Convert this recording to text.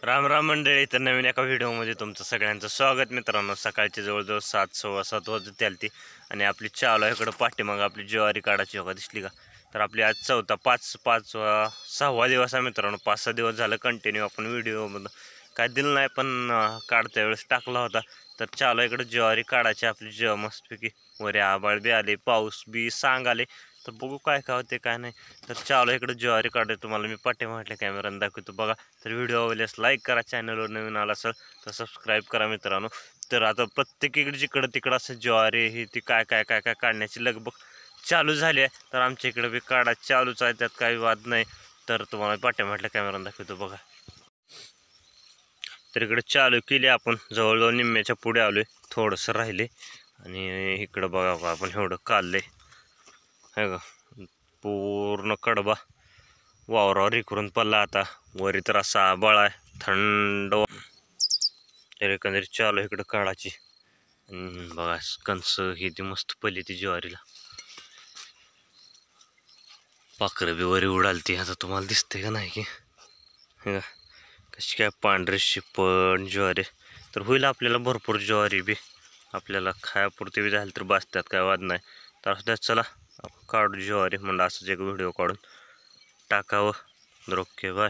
राम राम मंडळी, तर नवीन एका व्हिडिओमध्ये तुमचं सगळ्यांचं स्वागत. मित्रांनो, सकाळची जवळजवळ 7 सव्वा 7 वाजत आलती आणि आपली चालू आहे इकडं पाठीमागं आपली ज्वारी काढायची बघा, दिसली का? तर आपली आज चौथा 6वा दिवस आहे मित्रांनो. 5-6 दिवस झालं कंटिन्यू आपण व्हिडिओमध्ये काय दिलं नाही, पण काढत्या वेळेस टाकला होता. तर चालू इकडं ज्वारी काढायची आपली मस्तपैकी. वरे आबाळ बी आले, पाऊस बी आले. तर बघू काय काय होते काय नाही. तर चालू इकडं ज्वारी काढायला तुम्हाला मी पाठीमागल्या कॅमेऱ्यानं दाखवतो बघा. तर व्हिडिओ आवडल्यास लाईक करा, चॅनलवर नवीन आला असेल तर सबस्क्राईब करा मित्रांनो. तर आता प्रत्येक इकडे जिकडं तिकडं असं ज्वारी ही ती काय काय काय काय काढण्याची लगबग चालू झाली आहे. तर आमच्या इकडे बी काढा चालूच आहे, त्यात काही वाद नाही. तर तुम्हाला पाठीमागल्या कॅमेऱ्यानं दाखवतो बघा. तर इकडे चालू केली आपण, जवळजवळ निम्म्याच्या पुढे आलोय, थोडंसं राहिले. आणि इकडं बघा आपण एवढं काढलंय है का, पूर्ण कडबा वावरावर इकडून पडला. आता वरी तर असा आबाळ आहे, थंड. तर एकंदरीत चालू इकडं काढायची. बघा कणस ही ती मस्त पडली ती ज्वारीला. पाखरं बी वरी उडालती, आता तुम्हाला दिसते का नाही की हे का कशी काय पांढरे शिपण ज्वारी. तर होईल आपल्याला भरपूर ज्वारी बी, आपल्याला खायापुरती बी झाली तर बसतात, काय वाद नाही. तर असं चला काढू ज्वारी, म्हणलं असंच एक व्हिडिओ काढून टाकावं. तर ओके बाय.